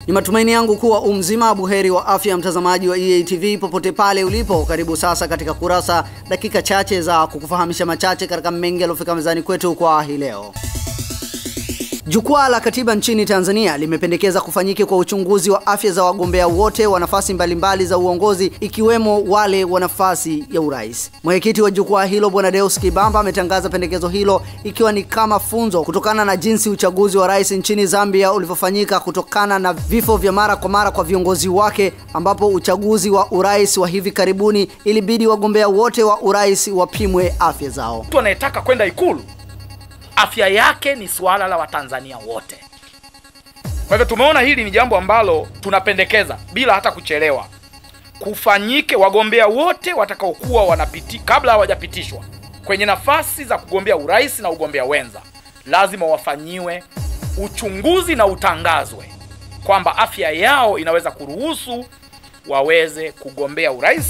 Ni matumaini yangu kuwa mzima buheri wa afya, mtazamaji wa EATV popote pale ulipo. Karibu sasa katika kurasa, dakika chache za kukufahamisha machache katika mengi yaliyofika mezani kwetu kwa hii leo. Jukwaa la Katiba nchini Tanzania limependekeza kufanyike kwa uchunguzi wa afya za wagombea wote wa nafasi mbalimbali za uongozi, ikiwemo wale wa nafasi ya urais. Mwenyekiti wa jukwaa hilo Bwana Deus Kibamba ametangaza pendekezo hilo ikiwa ni kama funzo kutokana na jinsi uchaguzi wa rais nchini Zambia ulivyofanyika kutokana na vifo vya mara kwa mara kwa viongozi wake, ambapo uchaguzi wa urais wa hivi karibuni ilibidi wagombea wote wa urais wapimwe afya zao. Mtu anayetaka kwenda Ikulu, afya yake ni swala la Watanzania wote. Kwa hivyo tumeona hili ni jambo ambalo tunapendekeza bila hata kuchelewa kufanyike. Wagombea wote watakaokuwa kabla hawajapitishwa kwenye nafasi za kugombea urais na ugombea wenza, lazima wafanyiwe uchunguzi na utangazwe kwamba afya yao inaweza kuruhusu waweze kugombea urais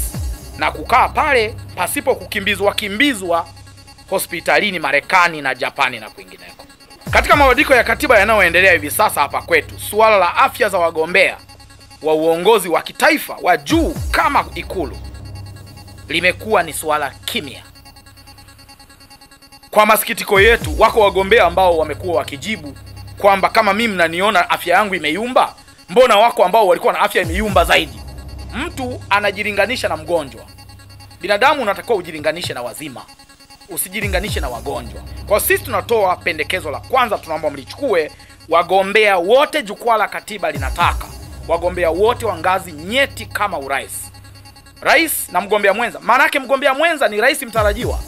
na kukaa pale pasipo kukimbizwa hospitalini Marekani na Japani na kwingineko. Katika mabadiliko ya katiba yanayoendelea hivi sasa hapa kwetu, suala la afya za wagombea wa uongozi wa kitaifa wa juu kama Ikulu limekuwa ni suala kimya. Kwa masikitiko yetu, wako wagombea ambao wamekuwa wakijibu kwamba kama mimi mnaniona afya yangu imeyumba, mbona wako ambao walikuwa na afya imeyumba zaidi? Mtu anajilinganisha na mgonjwa. Binadamu unatakiwa ujilinganishe na wazima, usijilinganishe na wagonjwa. Kwa sisi tunatoa pendekezo la kwanza, tunaomba mlichukue. Wagombea wote, jukwaa la katiba linataka wagombea wote wa ngazi nyeti kama urais, rais na mgombea mwenza. Maana yake mgombea mwenza ni rais mtarajiwa.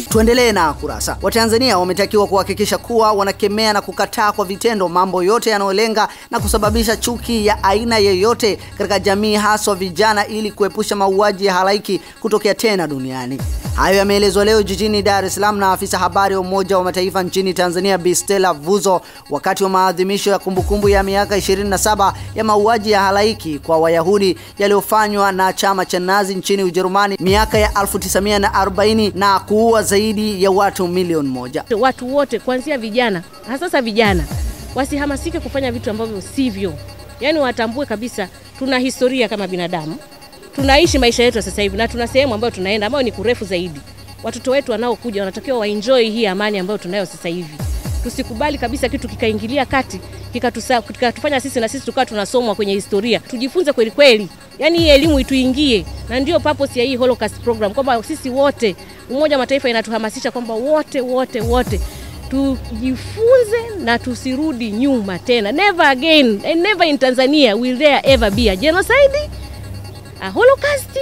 Tuendelee na kurasa. Watanzania wametakiwa kuhakikisha kuwa wanakemea na kukataa kwa vitendo mambo yote yanayolenga na kusababisha chuki ya aina yoyote katika jamii, hasa vijana, ili kuepusha mauaji ya halaiki kutokea tena duniani. Hayo yameelezwa leo jijini Dar es Salaam na afisa habari wa Umoja wa Mataifa nchini Tanzania Bi Stella Vuzo wakati wa maadhimisho ya kumbukumbu ya miaka 27 ya mauaji ya halaiki kwa Wayahudi yaliyofanywa na chama cha Nazi nchini Ujerumani miaka ya 1940 na kuua zaidi ya watu milioni 1. Watu wote kuanzia vijana, hasa vijana, wasihamasike kufanya vitu ambavyo sivyo. Yaani watambue kabisa tuna historia kama binadamu. Tunaishi maisha yetu sasa hivi na tuna sehemu ambayo tunaenda ambayo ni kurefu zaidi. Watoto wetu wanaokuja wanatakiwa waenjoy hii amani ambayo tunayo sasa hivi. Tusikubali kabisa kitu kikaingilia kati kikatufanya sisi na sisi tukawa tunasomwa kwenye historia. Tujifunze kweli kweli. Yaani hii elimu ituingie, na ndio purpose ya hii Holocaust program, kwamba sisi wote, Umoja wa Mataifa inatuhamasisha kwamba wote tujifunze na tusirudi nyuma tena. Never again and never in Tanzania will there ever be a genocide, a Holocaust,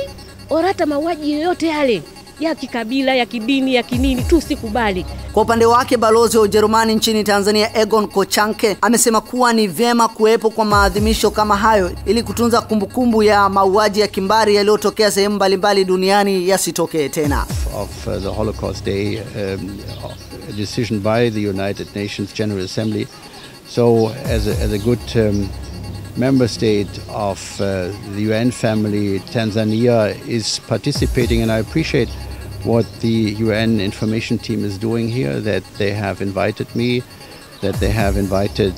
or hata mauaji yoyote yale ya kikabila, ya kidini, ya kinini. Tusikubali. Kwa upande wake, balozi wa Ujerumani nchini Tanzania Egon Kochanke amesema kuwa ni vyema kuwepo kwa maadhimisho kama hayo ili kutunza kumbukumbu ya mauaji ya kimbari yaliyotokea sehemu mbalimbali duniani yasitokee tena. Of the Holocaust Day, a decision by the United Nations General Assembly. So as a good member state of the UN family, Tanzania is participating, and I appreciate what the UN information team is doing here, that they have invited me, that they have invited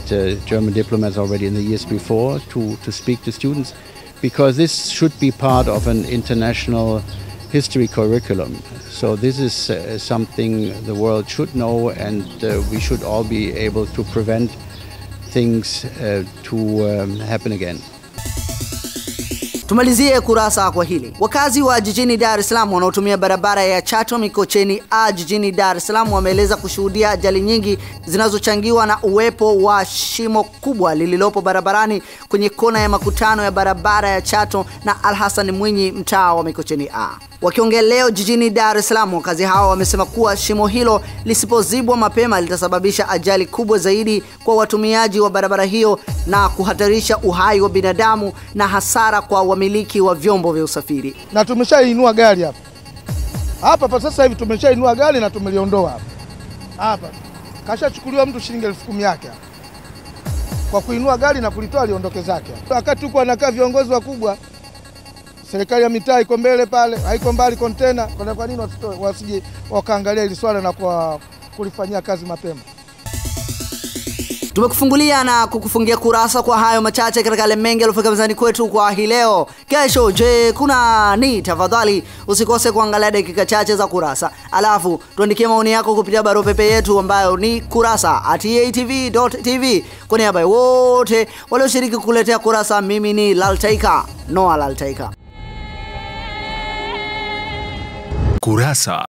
German diplomats already in the years before to speak to students, because this should be part of an international history curriculum. So this is something the world should know, and we should all be able to prevent things to happen again. Tumalizie kurasa kwa hili. Wakazi wa jijini Dar es Salaam wanaotumia barabara ya Chato Mikocheni A jijini Dar es Salaam wameeleza kushuhudia ajali nyingi zinazochangiwa na uwepo wa shimo kubwa lililopo barabarani kwenye kona ya makutano ya barabara ya Chato na Al-Hassan Mwinyi, mtaa wa Mikocheni A. Wakiongea leo jijini Dar es Salaam, wakazi hao wamesema kuwa shimo hilo lisipozibwa mapema litasababisha ajali kubwa zaidi kwa watumiaji wa barabara hiyo na kuhatarisha uhai wa binadamu na hasara kwa wamiliki wa vyombo vya usafiri. Na tumeshainua gari hapa. Hapa sasa hivi tumeshainua gari na tumeliondoa hapa. Hapa kashachukuliwa mtu shilingi 10,000 yake kwa kuinua gari na kulitoa liondoke zake. Wakati huko anakaa viongozi wakubwa, serikali ya mitaa iko mbele pale, haiko mbali container. Kwa nini wasije wakaangalia hili swala na kulifanyia kazi mapema? Tumekufungulia na kukufungia kurasa kwa hayo machache katika yale mengi yaliyofika mezani kwetu kwa hii leo. Kesho je, kuna ni? Tafadhali usikose kuangalia dakika chache za kurasa. Alafu tuandikie maoni yako kupitia barua pepe yetu ambayo ni kurasa@eatv.tv. Kwa niaba ya wote walioshiriki kukuletea kurasa, mimi ni Laltaika, Noah Laltaika. Kurasa.